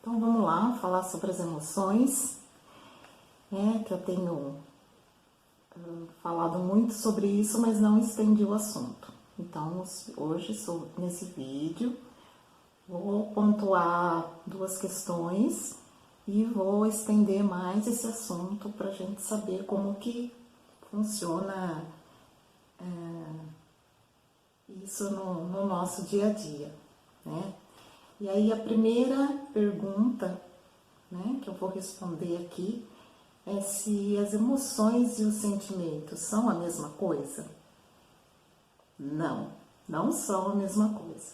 Então vamos lá, falar sobre as emoções, que eu tenho falado muito sobre isso, mas não estendi o assunto. Então hoje, nesse vídeo, vou pontuar duas questões e vou estender mais esse assunto para a gente saber como que funciona isso no nosso dia a dia, né? E aí a primeira pergunta, né, que eu vou responder aqui é se as emoções e os sentimentos são a mesma coisa? Não, não são a mesma coisa.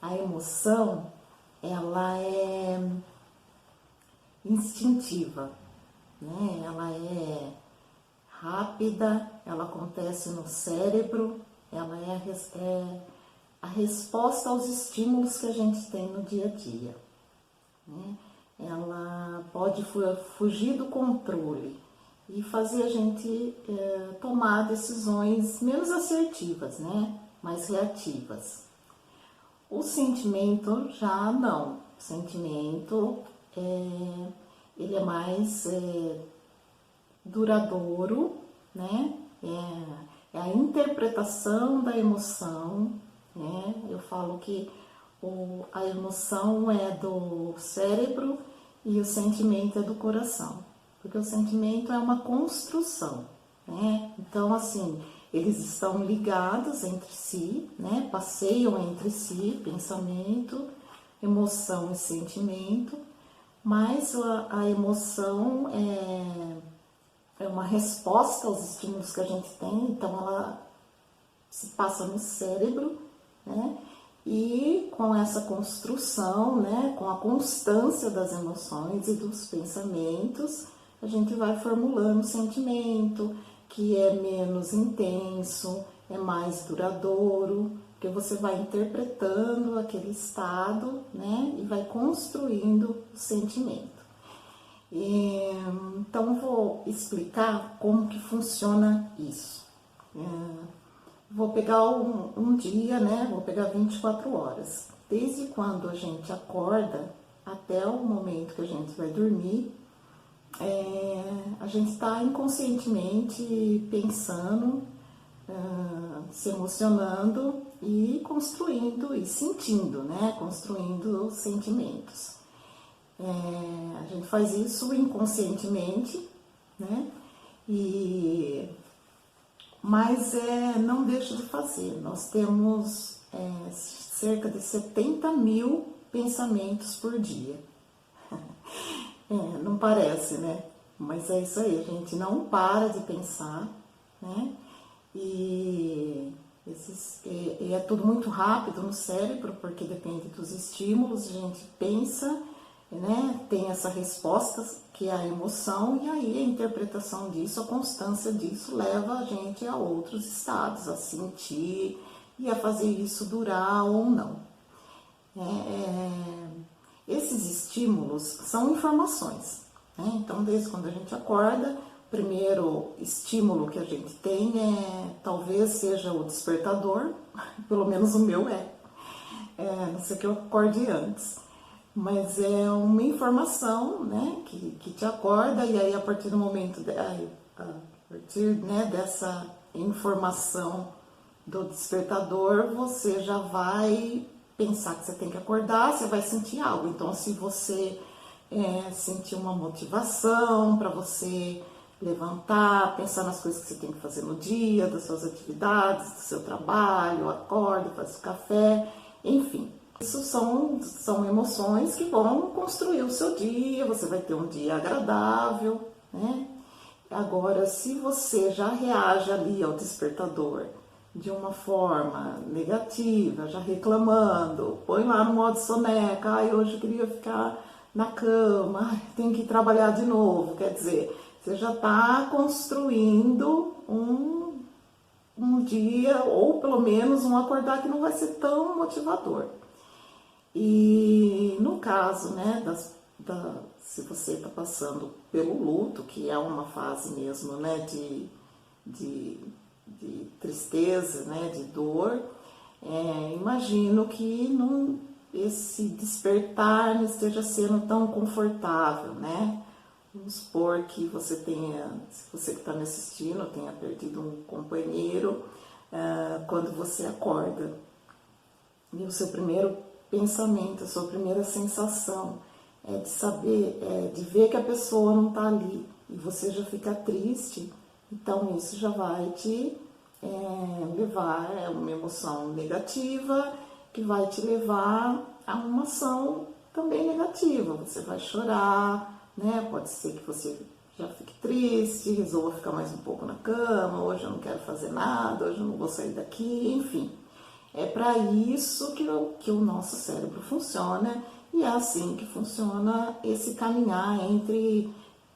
A emoção, ela é instintiva, né? Ela é rápida, ela acontece no cérebro, ela é a resposta aos estímulos que a gente tem no dia a dia, né? Ela pode fugir do controle e fazer a gente tomar decisões menos assertivas, né? Mais reativas. O sentimento já não. O sentimento ele é mais duradouro, né? É a interpretação da emoção, né? Eu falo que a emoção é do cérebro e o sentimento é do coração, porque o sentimento é uma construção, né? Então, assim, eles estão ligados entre si, né? Passeiam entre si, pensamento, emoção e sentimento, mas a emoção é uma resposta aos estímulos que a gente tem, então ela se passa no cérebro, né? E com essa construção, né, com a constância das emoções e dos pensamentos, a gente vai formulando o sentimento, que é menos intenso, é mais duradouro, porque você vai interpretando aquele estado, né, e vai construindo o sentimento. Então, vou explicar como que funciona isso. Vou pegar um dia, né? Vou pegar 24 horas. Desde quando a gente acorda até o momento que a gente vai dormir, a gente está inconscientemente pensando, se emocionando e construindo e sentindo, né? Construindo sentimentos. A gente faz isso inconscientemente, né? Mas não deixa de fazer. Nós temos cerca de 70 mil pensamentos por dia. Não parece, né? Mas é isso aí, a gente não para de pensar, né? E é tudo muito rápido no cérebro, porque depende dos estímulos, a gente pensa, né? Tem essa resposta que é a emoção, e aí a interpretação disso, a constância disso leva a gente a outros estados, a sentir e a fazer isso durar ou não. Esses estímulos são informações, né? Então, desde quando a gente acorda, o primeiro estímulo que a gente tem talvez seja o despertador, pelo menos o meu não sei que eu acorde antes. Mas é uma informação, né, que te acorda, e aí a partir do momento, a partir, né, dessa informação do despertador, você já vai pensar que você tem que acordar, você vai sentir algo. Então, se você sentir uma motivação para você levantar, pensar nas coisas que você tem que fazer no dia, das suas atividades, do seu trabalho, acorda, faz o café, enfim. Isso são emoções que vão construir o seu dia, você vai ter um dia agradável, né? Agora, se você já reage ali ao despertador de uma forma negativa, já reclamando, põe lá no modo soneca, hoje eu queria ficar na cama, tenho que trabalhar de novo, quer dizer, você já está construindo um dia, ou pelo menos um acordar que não vai ser tão motivador. E no caso, né, se você está passando pelo luto, que é uma fase mesmo, né, de tristeza, né, de dor, imagino que esse despertar não esteja sendo tão confortável, né? Vamos supor que você tenha, se você que está me assistindo, tenha perdido um companheiro, quando você acorda. E o seu primeiro pensamento, a sua primeira sensação é de saber, de ver que a pessoa não está ali e você já fica triste, então isso já vai te levar a uma emoção negativa, que vai te levar a uma ação também negativa. Você vai chorar, né? Pode ser que você já fique triste, resolva ficar mais um pouco na cama, hoje eu não quero fazer nada, hoje eu não vou sair daqui, enfim. É para isso que o nosso cérebro funciona e é assim que funciona esse caminhar entre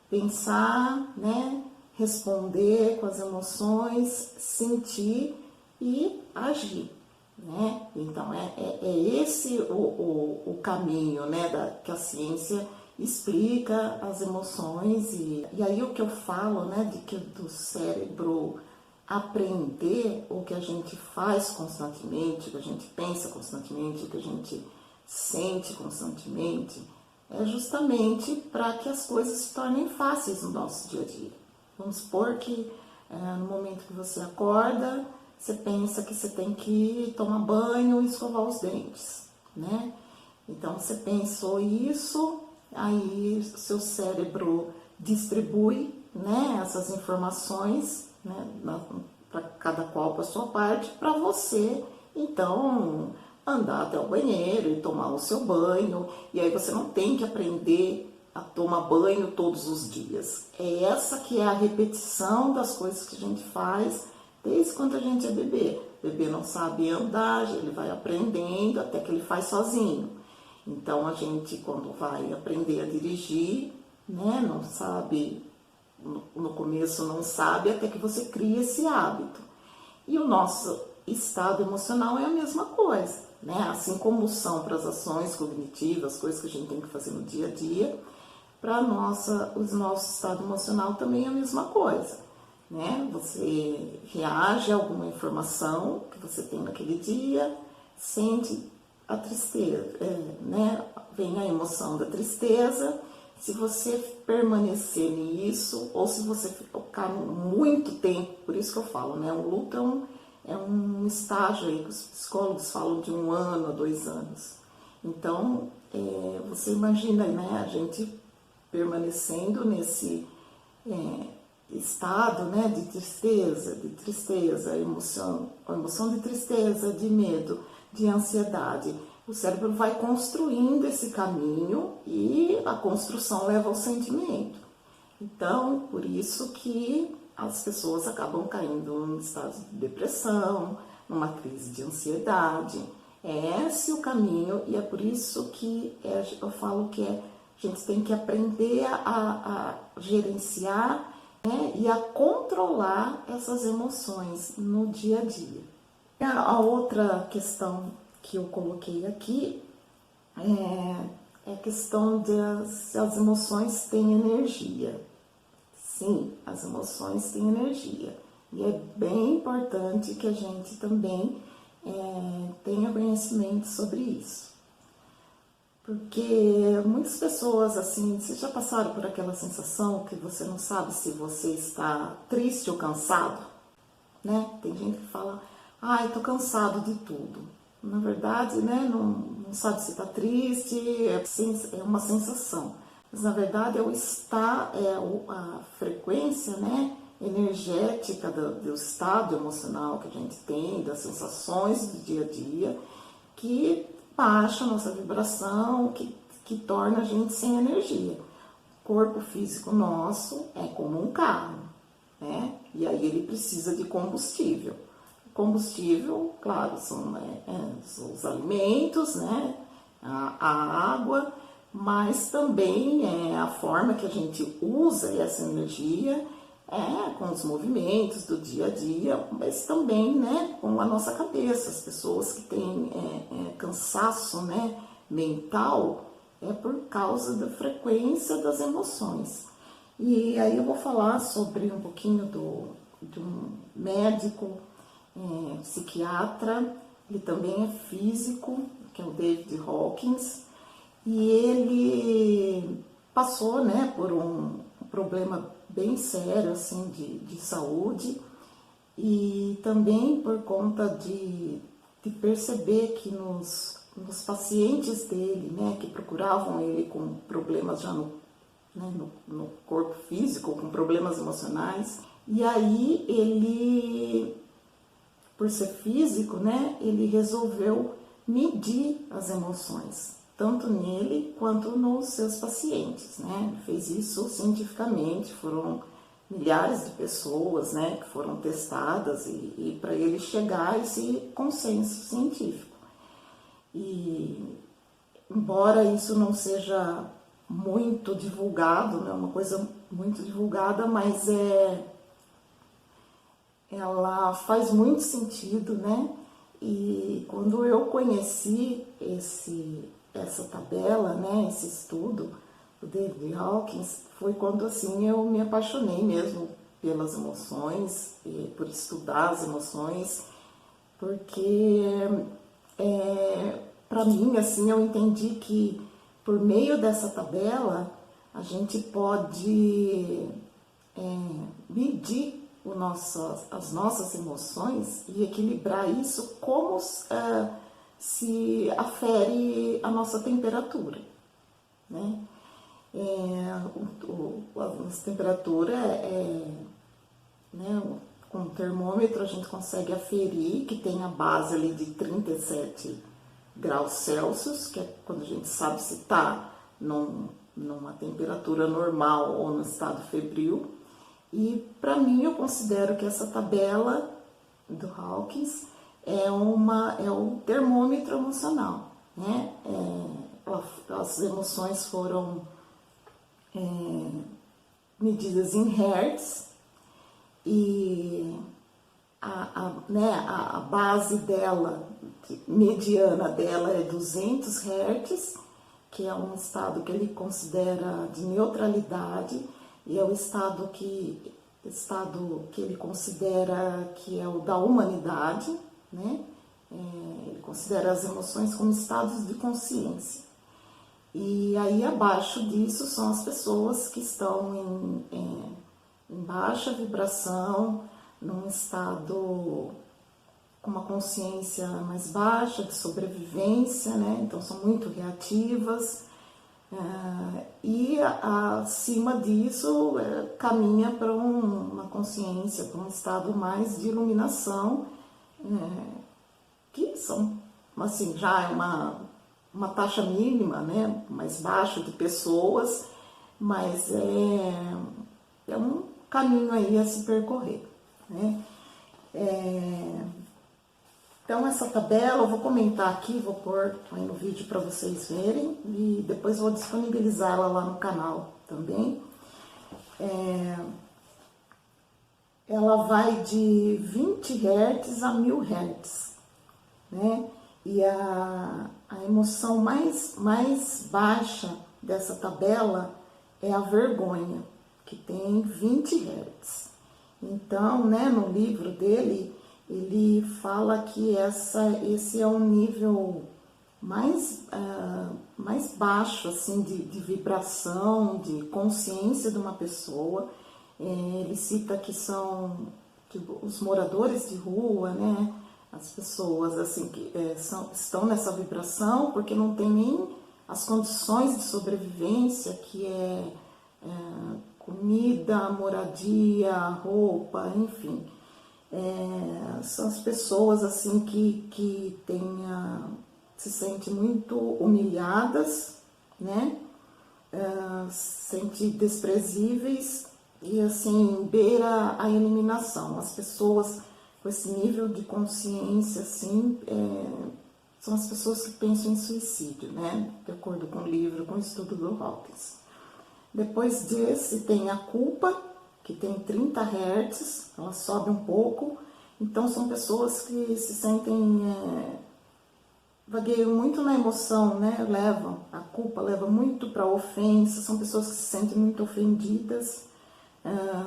pensar, né, responder com as emoções, sentir e agir, né? Então é esse o caminho, né, que a ciência explica as emoções e aí o que eu falo, né, de que do cérebro aprender o que a gente faz constantemente, o que a gente pensa constantemente, o que a gente sente constantemente, é justamente para que as coisas se tornem fáceis no nosso dia a dia. Vamos supor que no momento que você acorda, você pensa que você tem que tomar banho e escovar os dentes, né? Então você pensou isso, aí seu cérebro distribui, né, essas informações, né, para cada qual para sua parte, para você então andar até o banheiro e tomar o seu banho. E aí você não tem que aprender a tomar banho todos os dias. É essa que é a repetição das coisas que a gente faz desde quando a gente é bebê. O bebê não sabe andar, ele vai aprendendo até que ele faz sozinho. Então a gente, quando vai aprender a dirigir, né, não sabe, no começo não sabe, até que você cria esse hábito. E o nosso estado emocional é a mesma coisa, né? Assim como são para as ações cognitivas, coisas que a gente tem que fazer no dia a dia, para o nosso estado emocional também é a mesma coisa, né? Você reage a alguma informação que você tem naquele dia, sente a tristeza, né? Vem a emoção da tristeza. Se você permanecer nisso, ou se você ficar muito tempo, por isso que eu falo, né? O luto é um estágio aí que os psicólogos falam de 1 ano a 2 anos. Então, você imagina, né? A gente permanecendo nesse estado, né? De tristeza, emoção de tristeza, de medo, de ansiedade. O cérebro vai construindo esse caminho e a construção leva ao sentimento. Então, por isso que as pessoas acabam caindo em estado de depressão, numa crise de ansiedade. É esse o caminho e é por isso que eu falo que a gente tem que aprender a gerenciar, né, e a controlar essas emoções no dia a dia. A outra questão que eu coloquei aqui é a questão se as emoções têm energia. Sim, as emoções têm energia. E é bem importante que a gente também tenha conhecimento sobre isso. Porque muitas pessoas, assim, vocês já passaram por aquela sensação que você não sabe se você está triste ou cansado, né? Tem gente que fala, ai, tô cansado de tudo. Na verdade, né, não sabe se está triste, é uma sensação. Mas na verdade a frequência, né, energética do estado emocional que a gente tem, das sensações do dia a dia, que baixa a nossa vibração, que torna a gente sem energia. O corpo físico nosso é como um carro, né? E aí ele precisa de combustível. Combustível, claro, são os alimentos, né? A água, mas também a forma que a gente usa essa energia com os movimentos do dia a dia, mas também, né, com a nossa cabeça. As pessoas que têm cansaço, né, mental é por causa da frequência das emoções. E aí eu vou falar sobre um pouquinho de um médico psiquiatra, ele também é físico, que é o David Hawkins, e ele passou, né, por um problema bem sério assim de saúde, e também por conta de perceber que nos pacientes dele, né, que procuravam ele com problemas já no corpo físico, com problemas emocionais, e aí ele, por ser físico, né, ele resolveu medir as emoções, tanto nele quanto nos seus pacientes, né? Ele fez isso cientificamente, foram milhares de pessoas, né, que foram testadas e para ele chegar a esse consenso científico. E embora isso não seja muito divulgado, não é uma coisa muito divulgada, mas ela faz muito sentido, né? E quando eu conheci essa tabela, né, esse estudo do David Hawkins, foi quando assim eu me apaixonei mesmo pelas emoções, e por estudar as emoções, porque para mim assim eu entendi que por meio dessa tabela a gente pode medir as nossas emoções e equilibrar isso como se afere a nossa temperatura, né? A nossa temperatura né, com o termômetro a gente consegue aferir que tem a base ali de 37 graus Celsius, que é quando a gente sabe se está numa temperatura normal ou no estado febril. E para mim eu considero que essa tabela do Hawkins é o termômetro emocional, né? As emoções foram medidas em Hertz e a base dela, mediana dela é 200 Hertz, que é um estado que ele considera de neutralidade, e é o estado que ele considera que é o da humanidade, né? Ele considera as emoções como estados de consciência. E aí abaixo disso são as pessoas que estão em baixa vibração, num estado com uma consciência mais baixa, de sobrevivência, né? Então são muito reativas. E acima disso caminha para uma consciência, para um estado mais de iluminação, que são, assim, já é uma taxa mínima, né, mais baixa de pessoas, mas é um caminho aí a se percorrer, né? Então essa tabela eu vou comentar aqui, vou pôr aí no vídeo para vocês verem e depois vou disponibilizá-la lá no canal também. Ela vai de 20 Hz a 1000 Hz, né? E a emoção mais baixa dessa tabela é a vergonha, que tem 20 Hz. Então, né, no livro dele, ele fala que esse é um nível mais baixo, assim, de vibração, de consciência de uma pessoa. Ele cita que são tipo, os moradores de rua, né, as pessoas assim que estão nessa vibração porque não tem nem as condições de sobrevivência, que é comida, moradia, roupa, enfim. São as pessoas assim que se sentem muito humilhadas, né? Se sentem desprezíveis e assim beira a eliminação. As pessoas com esse nível de consciência assim são as pessoas que pensam em suicídio, né? De acordo com o livro, com o estudo do Hawkins. Depois desse tem a culpa, que tem 30 Hz, ela sobe um pouco. Então são pessoas que se sentem vagueiam muito na emoção, né? A culpa leva muito para a ofensa, são pessoas que se sentem muito ofendidas,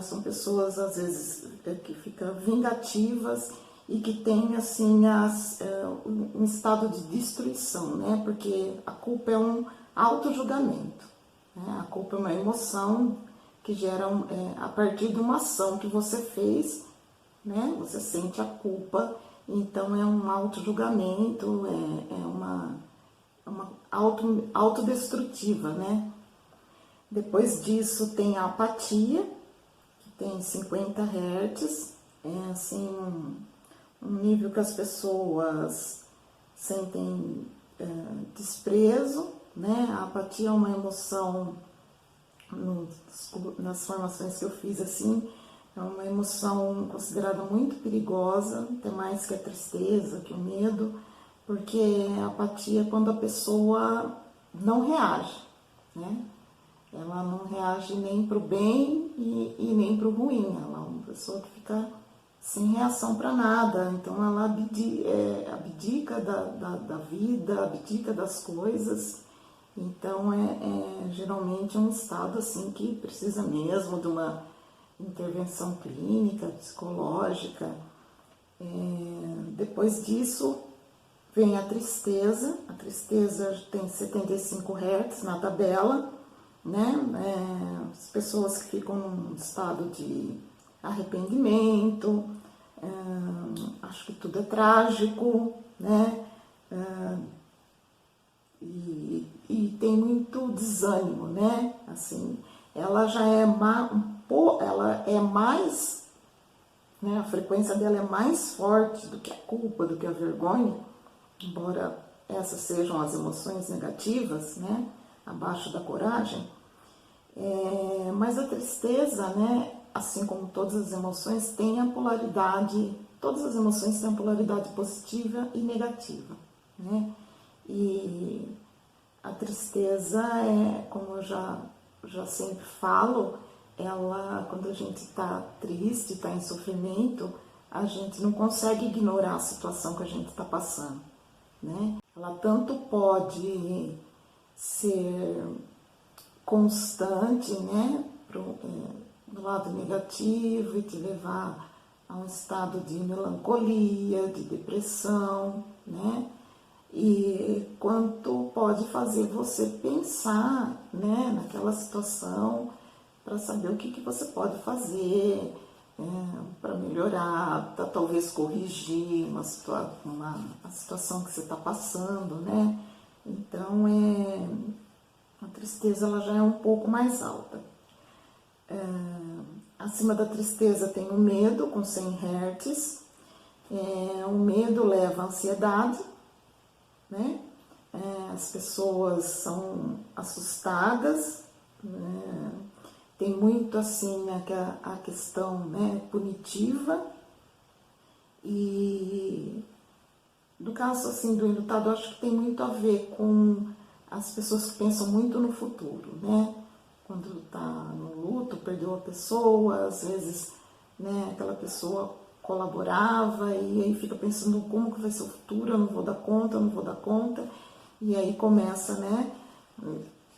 são pessoas às vezes que ficam vingativas e que tem assim um estado de destruição, né? Porque a culpa é um auto-julgamento, né? A culpa é uma emoção que gera a partir de uma ação que você fez, né? Você sente a culpa, então é um auto-julgamento, é uma autodestrutiva, né? Depois disso tem a apatia, que tem 50 Hz, é assim um nível que as pessoas sentem desprezo, né? A apatia é uma emoção, nas formações que eu fiz assim, é uma emoção considerada muito perigosa, até mais que a tristeza, que o medo, porque a apatia é quando a pessoa não reage, né? Ela não reage nem para o bem e nem para o ruim. Ela é uma pessoa que fica sem reação para nada. Então ela abdica da vida, abdica das coisas. Então geralmente um estado assim que precisa mesmo de uma intervenção clínica, psicológica. Depois disso vem a tristeza. A tristeza tem 75 Hz na tabela, né? As pessoas que ficam num estado de arrependimento, acho que tudo é trágico, né? E tem muito desânimo, né? Assim, ela já é ela é mais, né? A frequência dela é mais forte do que a culpa, do que a vergonha, embora essas sejam as emoções negativas, né? Abaixo da coragem, mas a tristeza, né, assim como todas as emoções, tem a polaridade, todas as emoções têm a polaridade positiva e negativa, né, e a tristeza como eu já sempre falo, ela, quando a gente está triste, está em sofrimento, a gente não consegue ignorar a situação que a gente está passando, né, ela tanto pode ser constante, né, do lado negativo e te levar a um estado de melancolia, de depressão, né, e quanto pode fazer você pensar, né, naquela situação para saber o que você pode fazer para melhorar, para talvez corrigir a situação que você está passando, né. Então, a tristeza ela já é um pouco mais alta. Acima da tristeza tem o medo, com 100 Hz. O medo leva à ansiedade, né? As pessoas são assustadas, né? Tem muito assim a questão, né, punitiva. E no caso assim do enlutado, acho que tem muito a ver com as pessoas que pensam muito no futuro, né? Quando está no luto, perdeu a pessoa, às vezes, né, aquela pessoa colaborava e aí fica pensando como que vai ser o futuro, eu não vou dar conta, eu não vou dar conta. E aí começa, né,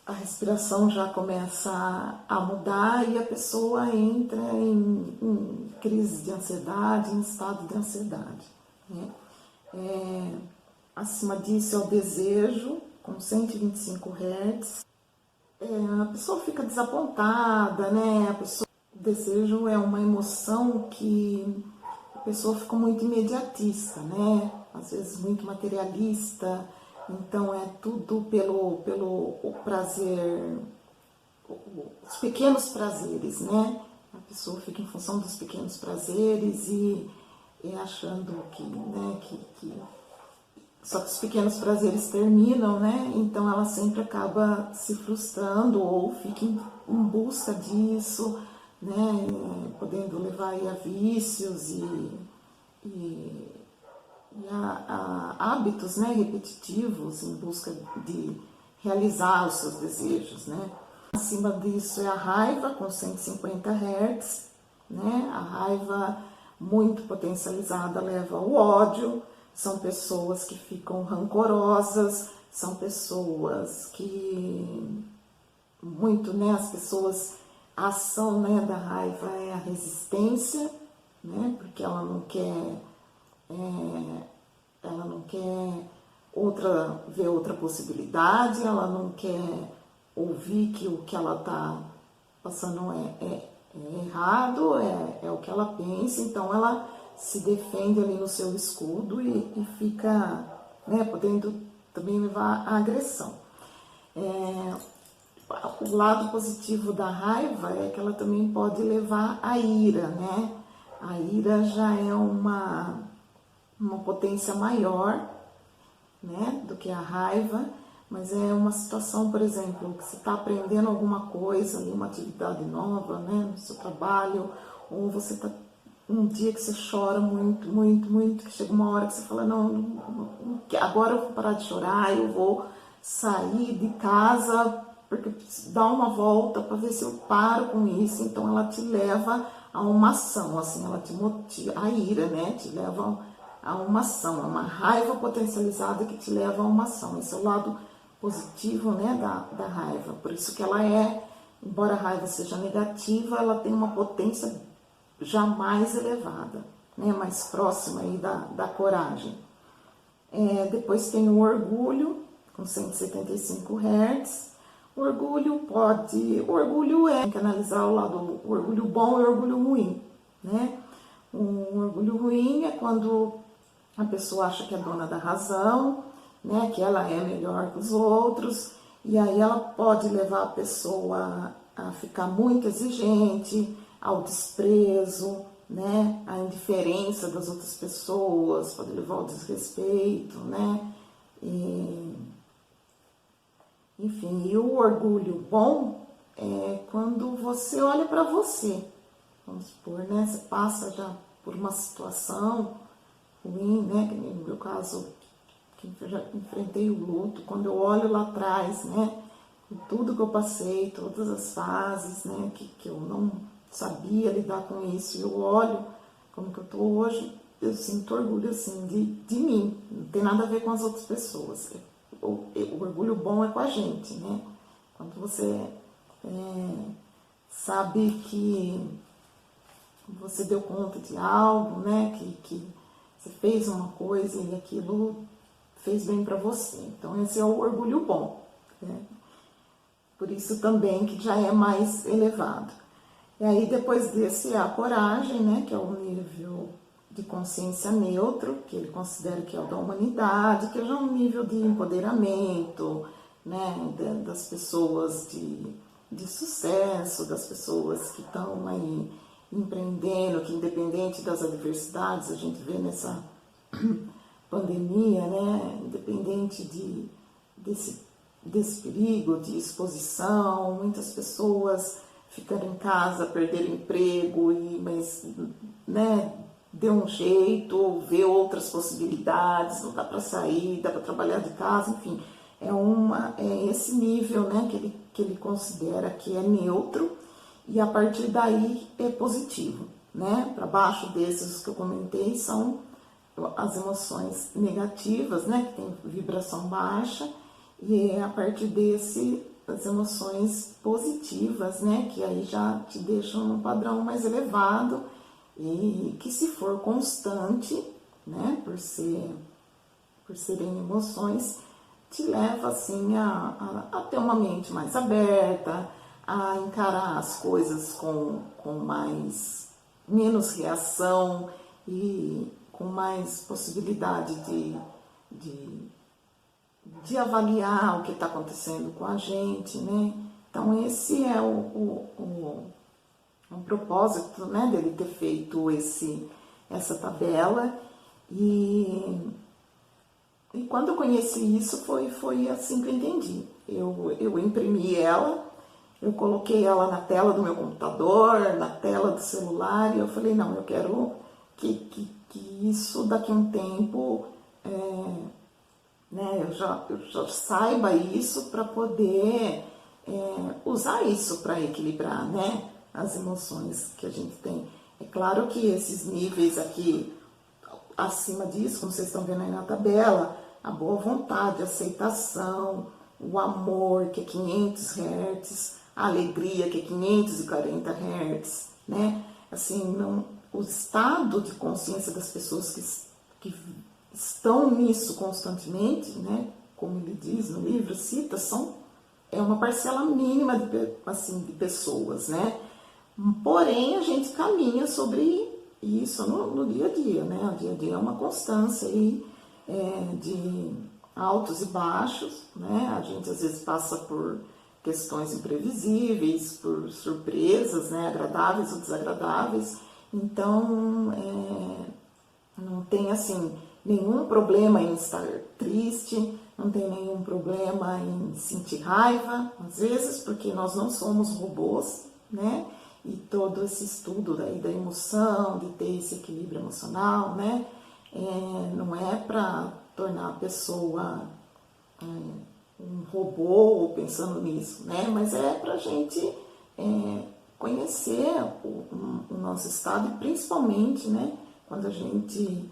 a respiração já começa a mudar e a pessoa entra em crise de ansiedade, em estado de ansiedade, né? Acima disso é o desejo, com 125 Hz. A pessoa fica desapontada, né? O desejo é uma emoção que a pessoa fica muito imediatista, né? Às vezes muito materialista, então é tudo pelo prazer, os pequenos prazeres, né? A pessoa fica em função dos pequenos prazeres e achando que, né, só que os pequenos prazeres terminam, né? Então ela sempre acaba se frustrando ou fica em busca disso, né? Podendo levar aí a vícios e a hábitos, né, repetitivos em busca de realizar os seus desejos, né? Acima disso é a raiva com 150 Hz, né? A raiva muito potencializada leva ao ódio. São pessoas que ficam rancorosas, são pessoas que muito, né, as pessoas, a ação, né, da raiva é a resistência, né, porque ela não quer ela não quer ver outra possibilidade, ela não quer ouvir que o que ela está passando é errado, é o que ela pensa, então ela se defende ali no seu escudo e fica, né, podendo também levar à agressão. O lado positivo da raiva é que ela também pode levar à ira, né? A ira já é uma potência maior, né, do que a raiva, mas é uma situação, por exemplo, que você está aprendendo alguma coisa, uma atividade nova, né, no seu trabalho, ou você está um dia que você chora muito, muito, muito, que chega uma hora que você fala, não, agora eu vou parar de chorar, eu vou sair de casa, porque eu preciso dar uma volta para ver se eu paro com isso. Então ela te leva a uma ação, assim, ela te motiva, a ira, né, te leva a uma ação, é uma raiva potencializada que te leva a uma ação. Esse é o lado positivo, né, da raiva. Por isso que ela embora a raiva seja negativa, ela tem uma potência já mais elevada, né, mais próxima aí da coragem. Depois tem o orgulho, com 175 Hz. O orgulho tem que analisar o lado, o orgulho bom e o orgulho ruim, né? O orgulho ruim é quando a pessoa acha que é dona da razão, né, que ela é melhor que os outros, e aí ela pode levar a pessoa a ficar muito exigente, ao desprezo, né, à indiferença das outras pessoas, pode levar ao desrespeito, né, enfim, e o orgulho bom é quando você olha para você, vamos supor, né, você passa já por uma situação ruim, né, que no meu caso, que eu já enfrentei o luto, quando eu olho lá atrás, né, tudo que eu passei, todas as fases, né, que eu não sabia lidar com isso, e eu olho como que eu tô hoje, eu sinto orgulho, assim, de mim, não tem nada a ver com as outras pessoas. O orgulho bom é com a gente, né, quando você sabe que você deu conta de algo, né, que você fez uma coisa e aquilo fez bem para você. Então esse é o orgulho bom, né? Por isso também que já é mais elevado. E aí depois desse é a coragem, né, que é o nível de consciência neutro, que ele considera que é o da humanidade, que é já um nível de empoderamento, né, das pessoas de sucesso, das pessoas que estão aí empreendendo, que independente das adversidades, a gente vê nessa pandemia, né, independente desse perigo de exposição, muitas pessoas ficando em casa, perderam emprego, mas, né, deu um jeito, vê outras possibilidades, não dá para sair, dá para trabalhar de casa, enfim, é esse nível, né, que ele considera que é neutro, e a partir daí é positivo, né, para baixo desses que eu comentei são as emoções negativas, né, que tem vibração baixa, e é a partir as emoções positivas, né, que aí já te deixam num padrão mais elevado e que, se for constante, né, por serem emoções, te leva assim a ter uma mente mais aberta, a encarar as coisas com menos reação e com mais possibilidade de avaliar o que está acontecendo com a gente, né? Então esse é o propósito, né, dele ter feito essa tabela, e quando eu conheci isso foi assim que eu entendi. Eu imprimi ela, eu coloquei ela na tela do meu computador, na tela do celular, e eu falei, não, eu quero que isso daqui a um tempo, né, eu já saiba isso para poder usar isso para equilibrar, né, as emoções que a gente tem. É claro que esses níveis aqui, acima disso, como vocês estão vendo aí na tabela, a boa vontade, a aceitação, o amor, que é 500 Hz, a alegria, que é 540 Hz, né? Assim, não, o estado de consciência das pessoas que estão nisso constantemente, né? Como ele diz no livro, cita, é uma parcela mínima de pessoas, né? Porém, a gente caminha sobre isso no dia a dia, né? O dia a dia é uma constância aí, de altos e baixos, né? A gente às vezes passa por questões imprevisíveis, por surpresas, né? Agradáveis ou desagradáveis. Então, não tem assim nenhum problema em estar triste, não tem nenhum problema em sentir raiva, às vezes, porque nós não somos robôs, né? E todo esse estudo daí da emoção, de ter esse equilíbrio emocional, né? Não é para tornar a pessoa um robô ou pensando nisso, né? Mas é para a gente conhecer o nosso estado e principalmente, né? Quando a gente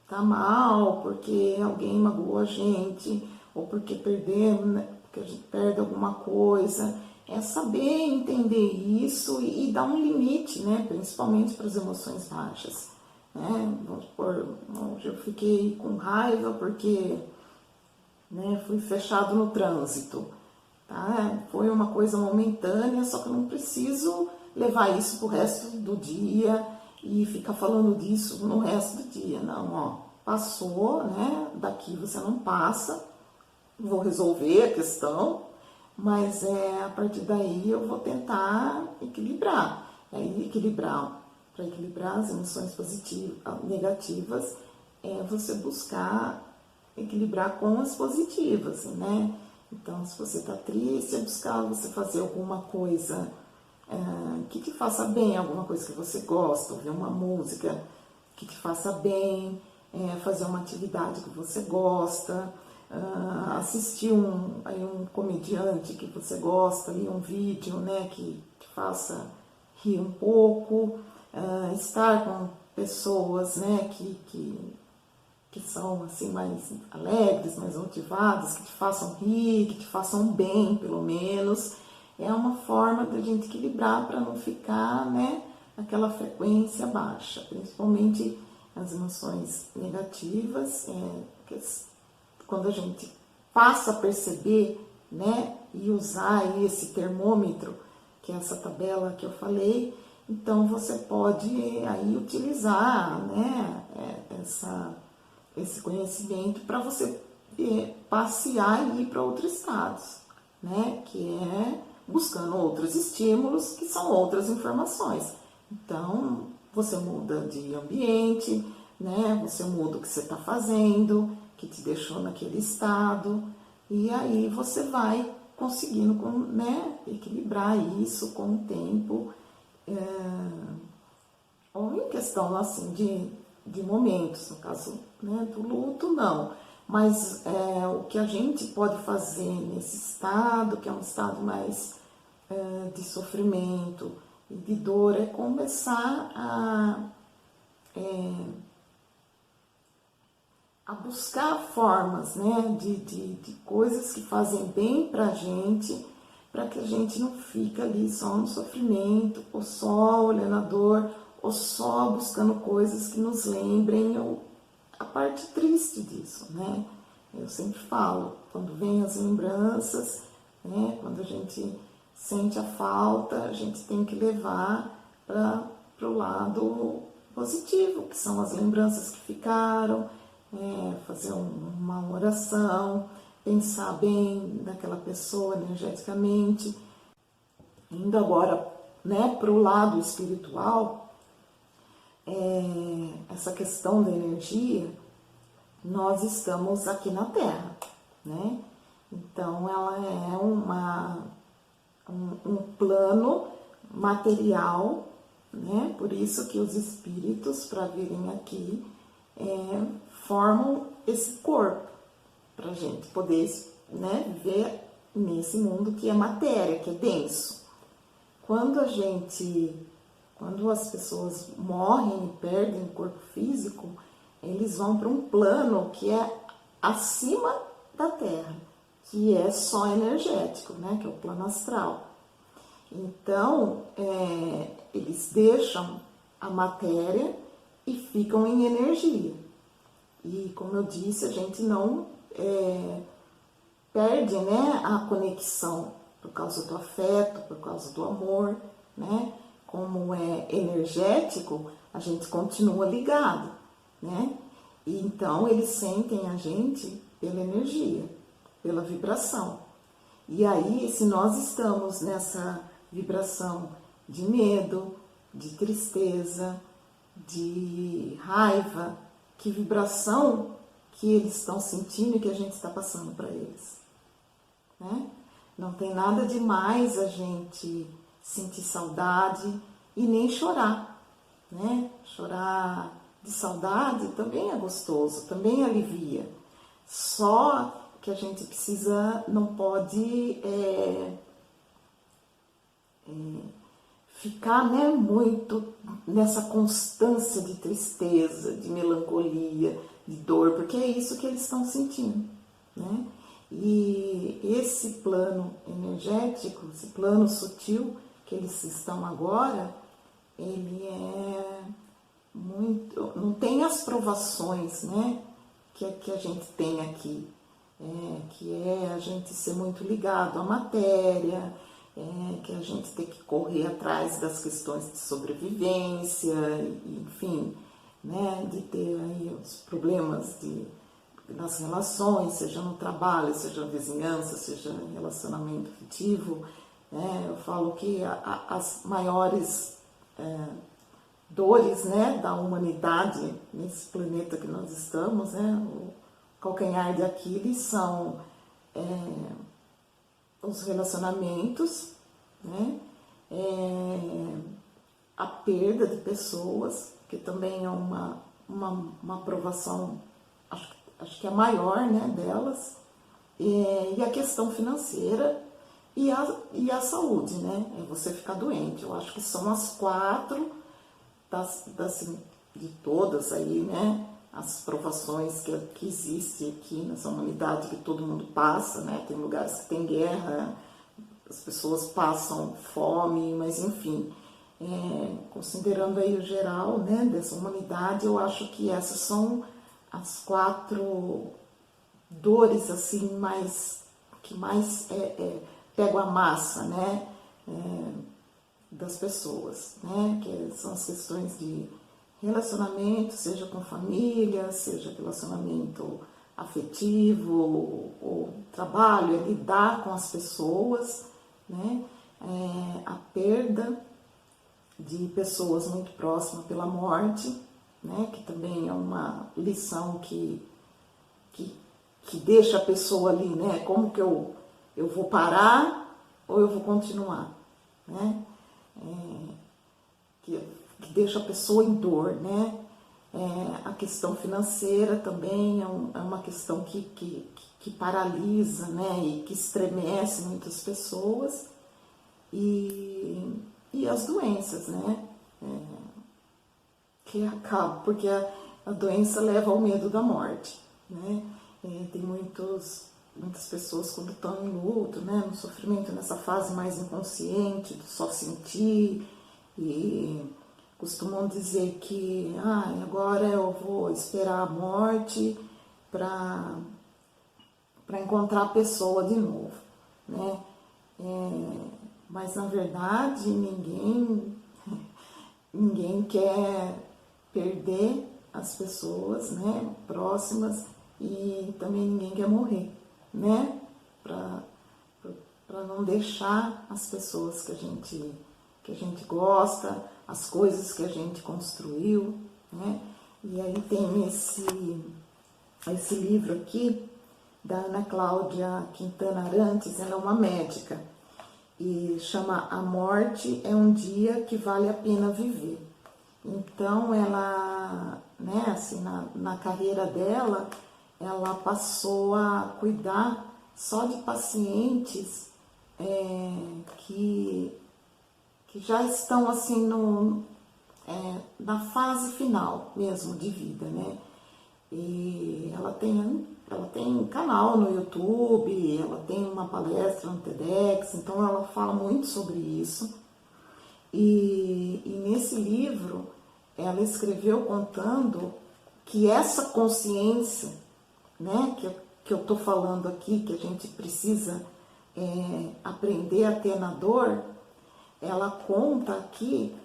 tá mal, porque alguém magoou a gente, ou porque perdemos, né? Porque a gente perde alguma coisa. É saber entender isso e dar um limite, né? Principalmente para as emoções baixas. Né? Vamos supor, hoje eu fiquei com raiva porque, né, fui fechado no trânsito. Tá? Foi uma coisa momentânea, só que eu não preciso levar isso pro resto do dia e ficar falando disso no resto do dia. Não, ó, passou, né? Daqui você não passa, vou resolver a questão, mas a partir daí eu vou tentar equilibrar. Para equilibrar as emoções positivas, negativas, é você buscar equilibrar com as positivas, né? Então, se você está triste, é buscar você fazer alguma coisa que te faça bem, alguma coisa que você gosta, ouvir uma música que te faça bem, fazer uma atividade que você gosta, assistir um comediante que você gosta, um vídeo, né, que te faça rir um pouco, estar com pessoas, né, que são assim mais alegres, mais motivadas, que te façam rir, que te façam bem, pelo menos. É uma forma da gente equilibrar para não ficar, né, naquela frequência baixa, principalmente as emoções negativas, quando a gente passa a perceber, né, e usar aí esse termômetro, que é essa tabela que eu falei, então você pode aí utilizar, né, esse conhecimento para você passear e ir para outros estados, né? Que é buscando outros estímulos, que são outras informações. Então, você muda de ambiente, né? Você muda o que você está fazendo, que te deixou naquele estado, e aí você vai conseguindo, né, equilibrar isso com o tempo, ou em questão assim de momentos, no caso, né, do luto, não. Mas o que a gente pode fazer nesse estado, que é um estado mais de sofrimento e de dor, é começar a buscar formas, né, de coisas que fazem bem pra gente, para que a gente não fique ali só no sofrimento, ou só olhando a dor, ou só buscando coisas que nos lembrem a parte triste disso, né? Eu sempre falo, quando vem as lembranças, né, quando a gente sente a falta, a gente tem que levar para o lado positivo, que são as lembranças que ficaram, fazer uma oração, pensar bem naquela pessoa energeticamente. Indo agora, né, para o lado espiritual, essa questão da energia, nós estamos aqui na Terra, né? Então ela é um plano material, né? Por isso que os espíritos, para virem aqui, formam esse corpo, para a gente poder, né, viver nesse mundo que é matéria, que é denso. Quando as pessoas morrem e perdem o corpo físico, eles vão para um plano que é acima da Terra, que é só energético, né, que é o plano astral. Então, eles deixam a matéria e ficam em energia. E como eu disse, a gente não perde, né, a conexão por causa do afeto, por causa do amor, né? Como é energético, a gente continua ligado, né? E então eles sentem a gente pela energia, pela vibração. E aí, se nós estamos nessa vibração de medo, de tristeza, de raiva, que vibração que eles estão sentindo e que a gente está passando para eles, né? Não tem nada demais a gente sentir saudade e nem chorar, né? Chorar de saudade também é gostoso, também alivia. Só que a gente precisa, não pode ficar, né, muito nessa constância de tristeza, de melancolia, de dor, porque é isso que eles estão sentindo, né? E esse plano energético, esse plano sutil que eles estão agora, ele é muito, não tem as provações, né, que a gente tem aqui, que é a gente ser muito ligado à matéria, que a gente tem que correr atrás das questões de sobrevivência, enfim, né, de ter aí os problemas nas relações, seja no trabalho, seja na vizinhança, seja em relacionamento afetivo, né? Eu falo que as maiores dores, né, da humanidade nesse planeta que nós estamos, né, o calcanhar de Aquiles são os relacionamentos, né, a perda de pessoas, que também é uma provação, acho que é a maior, né, delas, e a questão financeira e a saúde, né, é você ficar doente. Eu acho que são as quatro de todas aí, né, as provações que existe aqui nessa humanidade, que todo mundo passa, né, tem lugares que tem guerra, as pessoas passam fome, mas enfim, considerando aí o geral, né, dessa humanidade, eu acho que essas são as quatro dores assim que mais pegam a massa, né, das pessoas, né, que são as questões de relacionamento, seja com família, seja relacionamento afetivo, ou trabalho, lidar com as pessoas, né, a perda de pessoas muito próximas pela morte, né, que também é uma lição que deixa a pessoa ali, né, como que eu vou parar ou eu vou continuar, né, que deixa a pessoa em dor, né. A questão financeira também é uma questão que paralisa, né, e que estremece muitas pessoas, e as doenças, né, que acabam, porque a doença leva ao medo da morte, né. Tem muitas pessoas quando estão em luto, né, no sofrimento, nessa fase mais inconsciente, do só sentir, e costumam dizer que agora eu vou esperar a morte para encontrar a pessoa de novo, né? Mas na verdade ninguém quer perder as pessoas, né, próximas, e também ninguém quer morrer, né? Para não deixar as pessoas que a gente gosta, as coisas que a gente construiu, né? E aí tem esse livro aqui, da Ana Cláudia Quintana Arantes, ela é uma médica, e chama A Morte é um Dia que Vale a Pena Viver. Então, ela, né, assim, na carreira dela, ela passou a cuidar só de pacientes que já estão assim na fase final mesmo de vida, né? E ela tem canal no YouTube, ela tem uma palestra no TEDx, então ela fala muito sobre isso. E nesse livro ela escreveu contando que essa consciência, né, que eu estou falando aqui, que a gente precisa aprender a ter na dor, ela conta aqui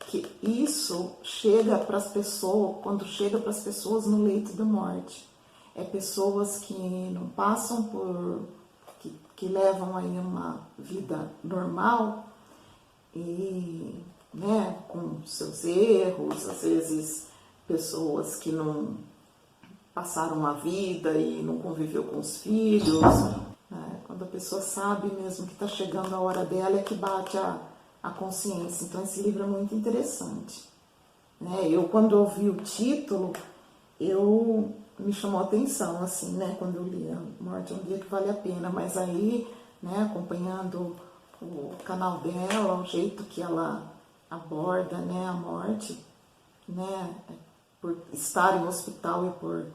que isso chega para as pessoas, quando chega para as pessoas no leito da morte. É pessoas que não passam por, que levam aí uma vida normal e, né, com seus erros, às vezes pessoas que não passaram a vida e não conviveu com os filhos, né? Quando a pessoa sabe mesmo que está chegando a hora dela é que bate a consciência. Então esse livro é muito interessante, né? Eu, quando ouvi o título, me chamou a atenção, assim, né? Quando eu li A Morte é um Dia que Vale a Pena, mas aí, né, acompanhando o canal dela, o jeito que ela aborda, né, a morte, né, por estar em hospital e por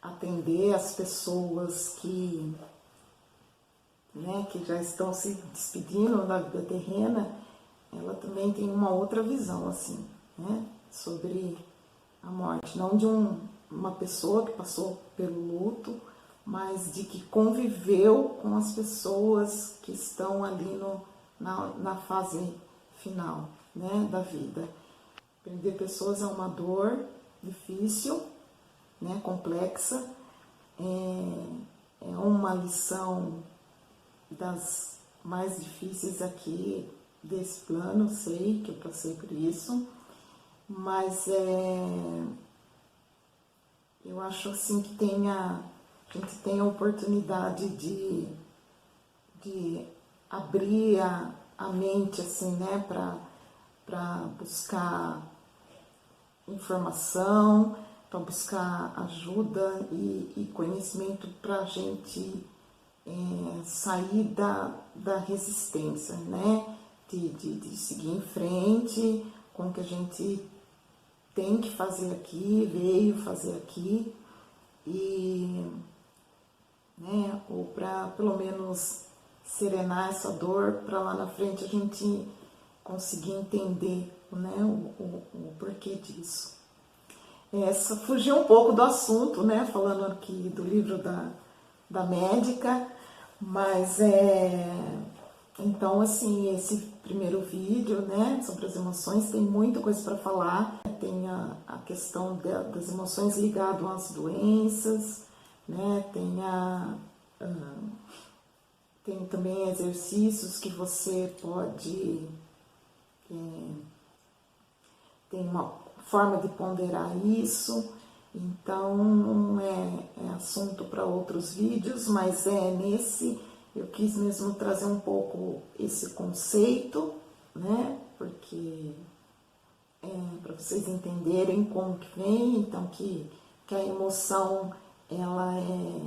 atender as pessoas que, né, que já estão se despedindo da vida terrena, ela também tem uma outra visão, assim, né, sobre a morte, não de uma pessoa que passou pelo luto, mas de que conviveu com as pessoas que estão ali na fase final, né, da vida. Perder pessoas é uma dor difícil, né, complexa, é uma lição das mais difíceis aqui desse plano, sei que eu passei por isso, mas eu acho assim que a gente tem a oportunidade de abrir a mente, assim, né, para buscar informação, para buscar ajuda e conhecimento para a gente sair da resistência, né, de seguir em frente com o que a gente tem que fazer aqui, veio fazer aqui, e, né, ou para pelo menos serenar essa dor, para lá na frente a gente conseguir entender, né, o porquê disso. Essa fugiu um pouco do assunto, né, falando aqui do livro da médica, mas então, assim, esse primeiro vídeo, né, sobre as emoções, tem muita coisa para falar. Tem a questão das emoções ligadas às doenças, né, tem também exercícios que você pode... tem uma forma de ponderar isso. Então, é assunto para outros vídeos, mas nesse eu quis mesmo trazer um pouco esse conceito, né? Porque para vocês entenderem como que vem, então que a emoção, ela é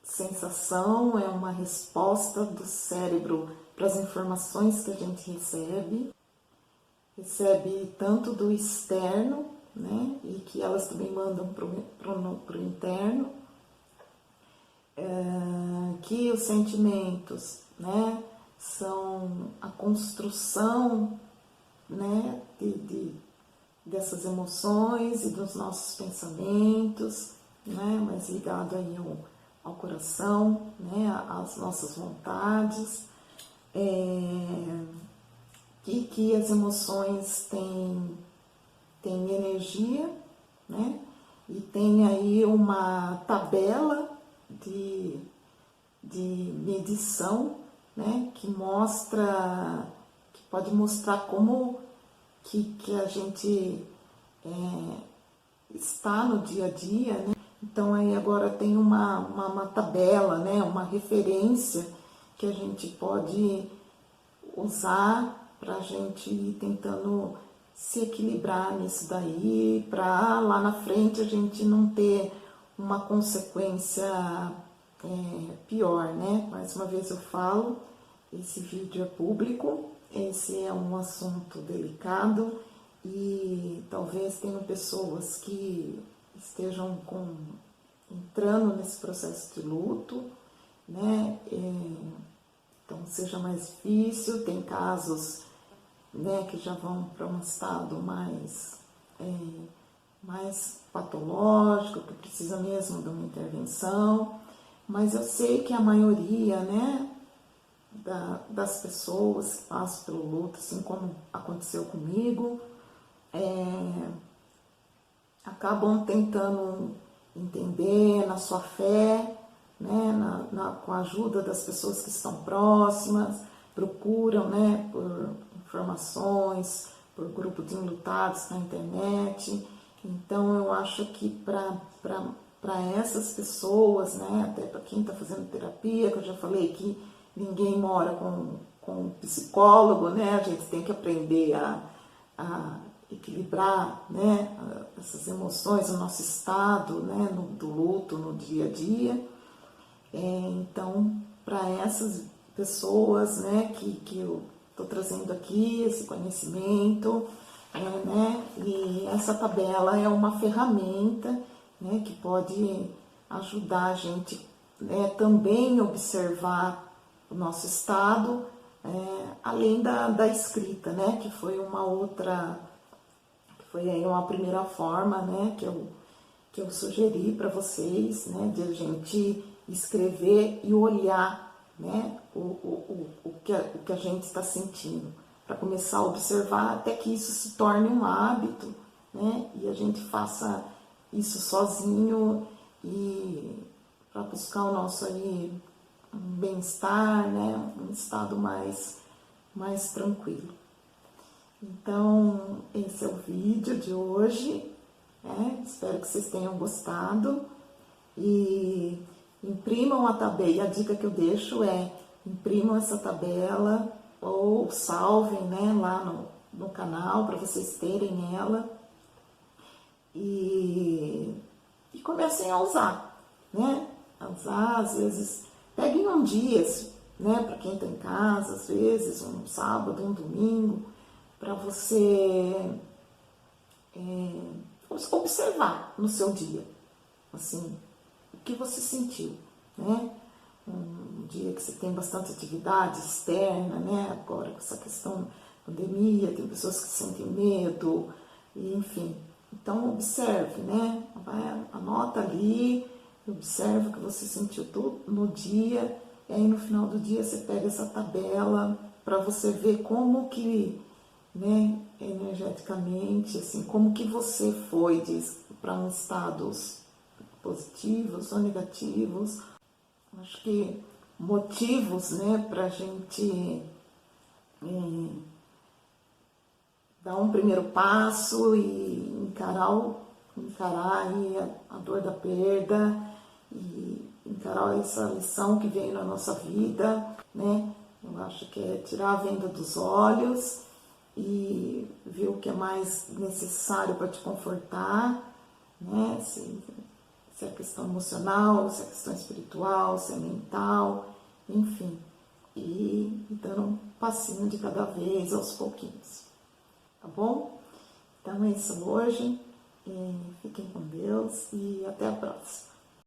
sensação, é uma resposta do cérebro para as informações que a gente recebe tanto do externo, né, e que elas também mandam para o interno, que os sentimentos, né, são a construção, né, dessas emoções e dos nossos pensamentos, né, mais ligado aí ao coração, né, às nossas vontades, e que as emoções têm energia, né? E tem aí uma tabela de medição, né? Que pode mostrar como que a gente está no dia a dia, né? Então aí agora tem uma tabela, né? Uma referência que a gente pode usar para a gente ir tentando se equilibrar nisso daí, para lá na frente a gente não ter uma consequência pior, né? Mais uma vez eu falo, esse vídeo é público, esse é um assunto delicado e talvez tenham pessoas que estejam entrando nesse processo de luto, né? Então seja mais difícil, tem casos né, que já vão para um estado mais patológico, que precisa mesmo de uma intervenção, mas eu sei que a maioria, né, das pessoas que passam pelo luto, assim como aconteceu comigo, acabam tentando entender na sua fé, né, com a ajuda das pessoas que estão próximas, procuram, né, por informações, por grupo de enlutados na internet. Então eu acho que para essas pessoas, né, até para quem está fazendo terapia, que eu já falei que ninguém mora com psicólogo, né, a gente tem que aprender a equilibrar, né, essas emoções, o nosso estado, né, do luto no dia a dia. Então, para essas pessoas, né, que eu estou trazendo aqui esse conhecimento, né, e essa tabela é uma ferramenta, né, que pode ajudar a gente, né, também observar o nosso estado, além da escrita, né, que foi foi aí uma primeira forma, né, que eu sugeri para vocês, né, de a gente escrever e olhar, né, o que a gente está sentindo, para começar a observar até que isso se torne um hábito, né, e a gente faça isso sozinho e para buscar o nosso aí um bem-estar, né, um estado mais tranquilo. Então, esse é o vídeo de hoje, né? Espero que vocês tenham gostado e imprimam a tabela. E a dica que eu deixo é imprimam essa tabela ou salvem, né, lá no canal para vocês terem ela e comecem a usar, né? A usar, às vezes, peguem um dia, né, para quem está em casa, às vezes, um sábado, um domingo, para você observar no seu dia, assim, o que você sentiu, né? Um dia que você tem bastante atividade externa, né? Agora com essa questão da pandemia, tem pessoas que sentem medo, enfim. Então observe, né? Anota ali, observe o que você sentiu no dia, e aí no final do dia você pega essa tabela para você ver como que, né, energeticamente, assim, como que você foi para um estados positivos ou negativos. Acho que motivos, né, para a gente dar um primeiro passo e encarar aí a dor da perda e encarar essa lição que veio na nossa vida, né? Eu acho que é tirar a venda dos olhos e ver o que é mais necessário para te confortar, né? Se é questão emocional, se é questão espiritual, se é mental, enfim. E dando um passinho de cada vez, aos pouquinhos. Tá bom? Então é isso hoje. Fiquem com Deus e até a próxima.